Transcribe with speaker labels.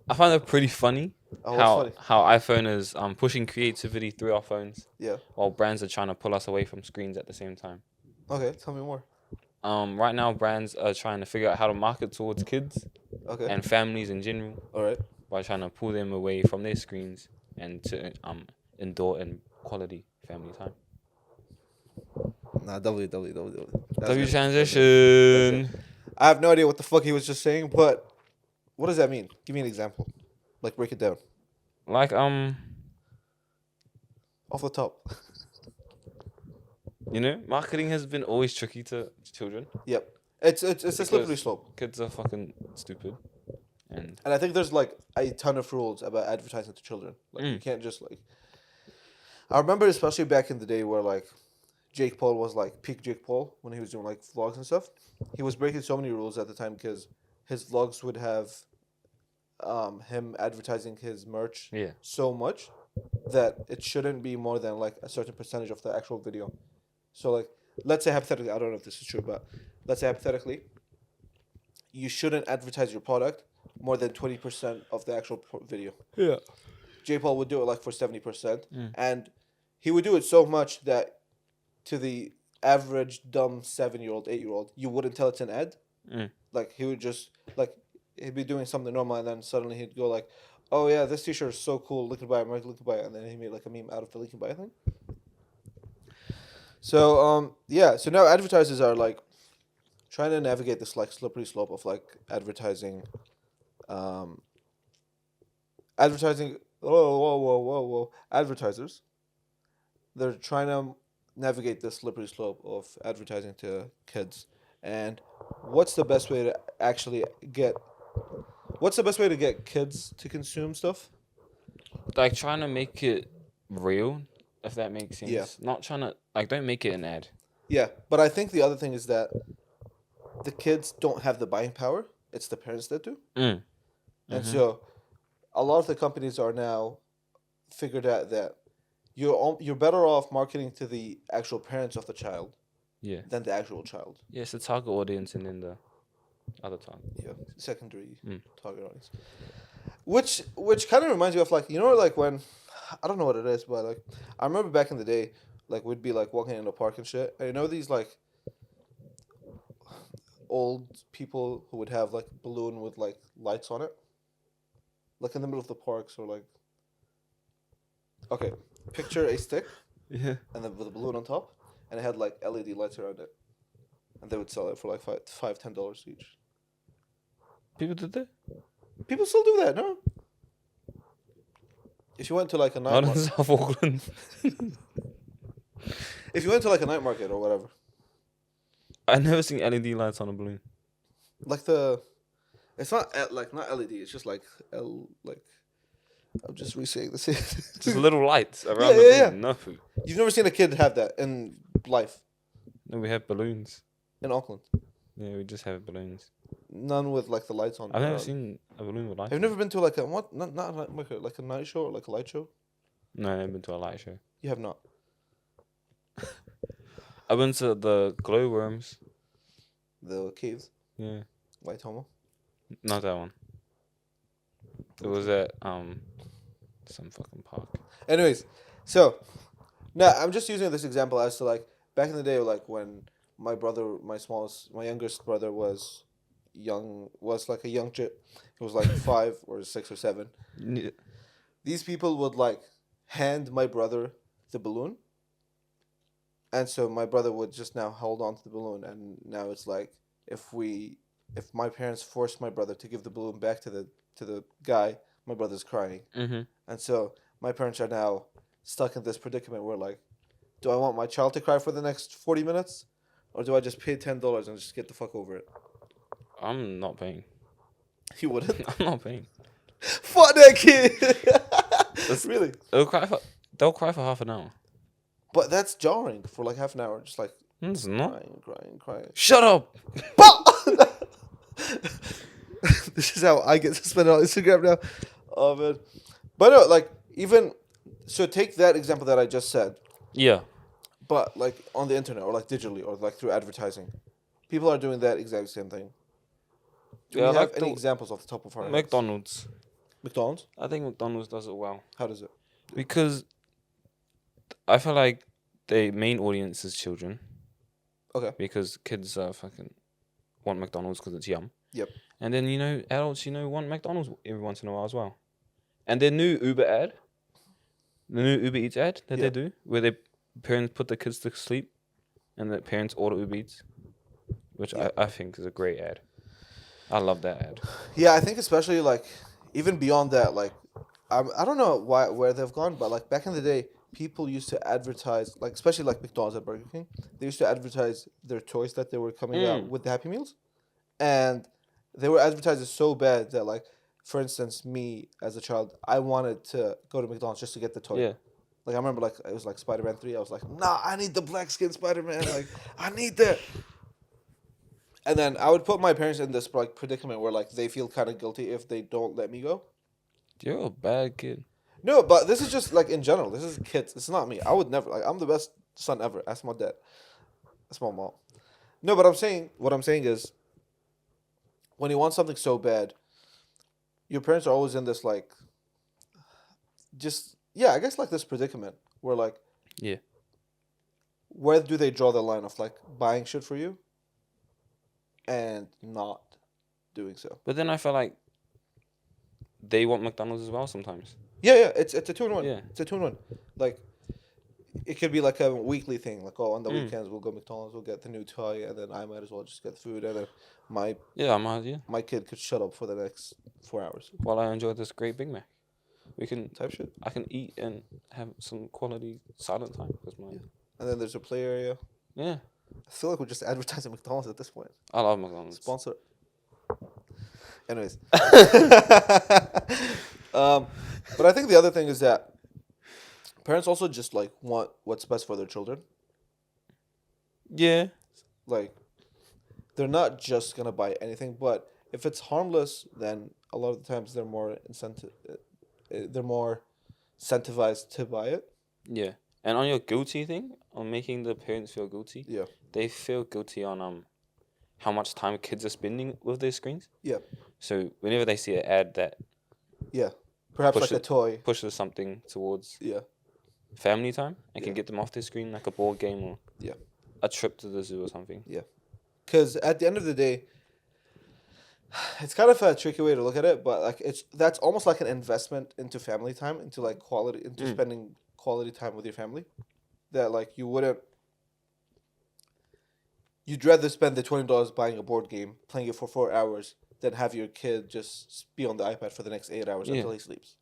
Speaker 1: I find it pretty funny
Speaker 2: Oh, what's funny?
Speaker 1: how iPhone is pushing creativity through our phones
Speaker 2: Yeah.
Speaker 1: while brands are trying to pull us away from screens at the same time.
Speaker 2: Okay, tell me more.
Speaker 1: Right now brands are trying to figure out how to market towards kids
Speaker 2: Okay.
Speaker 1: and families in general
Speaker 2: All right.
Speaker 1: by trying to pull them away from their screens and to endure in quality family time.
Speaker 2: Nah, W.
Speaker 1: W transition.
Speaker 2: I have no idea what the fuck he was just saying, but what does that mean? Give me an example. Like, break it down.
Speaker 1: Like
Speaker 2: Off the top.
Speaker 1: marketing has been always tricky to children.
Speaker 2: Yep. It's a slippery
Speaker 1: Because
Speaker 2: slope.
Speaker 1: kids are fucking stupid. And
Speaker 2: And I think there's like a ton of rules about advertising to children. Like you can't just like. I remember especially back in the day where like Jake Paul was like peak Jake Paul when he was doing like vlogs and stuff. He was breaking so many rules at the time because his vlogs would have him advertising his merch
Speaker 1: yeah.
Speaker 2: so much that it shouldn't be more than like a certain percentage of the actual video. So like let's say hypothetically, I don't know if this is true, but let's say hypothetically, you shouldn't advertise your product more than 20% of the actual video.
Speaker 1: Yeah.
Speaker 2: J Paul would do it like for 70%, and he would do it so much that to the average dumb 7-year-old, 8-year-old, you wouldn't tell it's an ad. Like he would just like he'd be doing something normal, and then suddenly he'd go like, "Oh yeah, this T-shirt is so cool. Look at buy it, Mike. Look at buy it," and then he made like a meme out of the Link and Buy thing. So yeah, so now advertisers are like trying to navigate this like slippery slope of like advertising. Advertising. Whoa! Advertisers. They're trying to navigate this slippery slope of advertising to kids, and what's the best way to actually get? What's the best way to get kids to consume stuff?
Speaker 1: Like trying to make it real, if that makes sense.
Speaker 2: Yeah.
Speaker 1: Not trying to don't make it an ad.
Speaker 2: Yeah, but I think the other thing is that the kids don't have the buying power. It's the parents that do. And so a lot of the companies are now figured out that you're better off marketing to the actual parents of the child
Speaker 1: Yeah.
Speaker 2: than the actual child.
Speaker 1: Yeah, it's the target audience and then the other target.
Speaker 2: Yeah, secondary target audience. Which kind of reminds me of like like when I don't know what it is, but like I remember back in the day, like we'd be like walking in the park and shit, and these like old people who would have like a balloon with like lights on it, like in the middle of the parks or like. Okay, picture a stick.
Speaker 1: Yeah.
Speaker 2: And then with a balloon on top, and it had like LED lights around it, and they would sell it for like $10 each.
Speaker 1: People did that?
Speaker 2: People still do that, no? If you went to like a night
Speaker 1: Not in
Speaker 2: market,
Speaker 1: South Auckland.
Speaker 2: if you went to like a night market or whatever,
Speaker 1: I never seen LED lights on a balloon.
Speaker 2: like it's not not LED. It's just like I'm just re-saying this.
Speaker 1: Just little lights around
Speaker 2: Yeah,
Speaker 1: the
Speaker 2: yeah,
Speaker 1: balloon. Nothing.
Speaker 2: You've never seen a kid have that in life
Speaker 1: No, we have balloons.
Speaker 2: in Auckland.
Speaker 1: Yeah, we just have balloons.
Speaker 2: None with like the lights on.
Speaker 1: I've never seen a balloon with lights.
Speaker 2: Have you never been to like a what? Not like a night show or like a light show?
Speaker 1: No, I've never been to a light show.
Speaker 2: You have not.
Speaker 1: I went to the glowworms.
Speaker 2: The caves,
Speaker 1: Yeah.
Speaker 2: White Homo.
Speaker 1: Not that one. It was at some fucking park.
Speaker 2: Anyways, so now I'm just using this example as to like back in the day, like when my brother, my youngest brother was like a young chip. He was like 5 or 6 or 7.
Speaker 1: Yeah.
Speaker 2: These people would like hand my brother the balloon, and so my brother would just now hold on to the balloon, and now it's like if my parents forced my brother to give the balloon back to the guy, my brother's crying. And so my parents are now stuck in this predicament where like, do I want my child to cry for the next 40 minutes? Or do I just pay $10 and just get the fuck over it?
Speaker 1: I'm not paying.
Speaker 2: You wouldn't?
Speaker 1: I'm not paying.
Speaker 2: Fuck that kid! Really?
Speaker 1: They'll cry for half an hour.
Speaker 2: But that's jarring for like half an hour. Just like
Speaker 1: It's not.
Speaker 2: crying.
Speaker 1: Shut up!
Speaker 2: This is how I get suspended on Instagram now. Oh, man. But no, like, even... So take that example that I just said.
Speaker 1: Yeah.
Speaker 2: But, like, on the internet or, like, digitally or, like, through advertising. People are doing that exact same thing. Do we have any examples off the top of our heads?
Speaker 1: McDonald's.
Speaker 2: McDonald's?
Speaker 1: I think McDonald's does it well
Speaker 2: How does it?
Speaker 1: because I feel like the main audience is children.
Speaker 2: Okay.
Speaker 1: Because kids fucking want McDonald's because it's yum.
Speaker 2: Yep.
Speaker 1: And then adults want McDonald's every once in a while as well. And their new Uber ad, the new Uber Eats ad that they do, where their parents put the kids to sleep, and the parents order Uber Eats, which I think is a great ad. I love that ad.
Speaker 2: Yeah, I think especially like even beyond that, like I don't know where they've gone, but like back in the day, people used to advertise, like especially like McDonald's and Burger King, they used to advertise their toys that they were coming out with the Happy Meals, and they were advertising so bad that like, for instance, me as a child, I wanted to go to McDonald's just to get the toy.
Speaker 1: Yeah.
Speaker 2: Like I remember, like it was like Spider-Man 3. I was like, nah, I need the black skin Spider-Man. Like I need that. And then I would put my parents in this like predicament where like they feel kind of guilty if they don't let me go.
Speaker 1: You're a bad kid.
Speaker 2: No, but this is just like in general. This is kids. It's not me. I would never like. I'm the best son ever. Ask my dad. That's my mom. No, but what I'm saying is, when you want something so bad, your parents are always in this like, just yeah, I guess like this predicament where like,
Speaker 1: Yeah.
Speaker 2: where do they draw the line of like buying shit for you, and not doing so?
Speaker 1: But then I feel like they want McDonald's as well sometimes.
Speaker 2: Yeah, it's a 2-in-1.
Speaker 1: Yeah.
Speaker 2: It's a 2-in-1. Like, it could be like a weekly thing. Like, oh, on the weekends we'll go McDonald's, we'll get the new toy, and then I might as well just get food, and then my kid could shut up for the next 4 hours.
Speaker 1: While I enjoy this great Big Mac,
Speaker 2: Type shit.
Speaker 1: I can eat and have some quality silent time with my.
Speaker 2: And then there's a play area.
Speaker 1: Yeah.
Speaker 2: I feel like we're just advertising McDonald's at this point.
Speaker 1: I love McDonald's.
Speaker 2: Sponsor. Anyways. But I think the other thing is that parents also just like want what's best for their children.
Speaker 1: Yeah.
Speaker 2: Like, they're not just gonna buy anything, but if it's harmless, then a lot of the times they're more incentivized to buy it.
Speaker 1: Yeah. And on your guilty thing, on making the parents feel guilty,
Speaker 2: Yeah.
Speaker 1: they feel guilty on how much time kids are spending with their screens.
Speaker 2: Yeah.
Speaker 1: So whenever they see an ad that
Speaker 2: Yeah. Perhaps like a toy.
Speaker 1: pushes something towards
Speaker 2: Yeah.
Speaker 1: family time and can get them off their screen, like a board game or a trip to the zoo or something.
Speaker 2: Yeah. Because at the end of the day, it's kind of a tricky way to look at it, but like that's almost like an investment into family time, into like quality, into spending quality time with your family. That like you'd rather spend the $20 buying a board game, playing it for 4 hours, than have your kid just be on the iPad for the next 8 hours until he sleeps.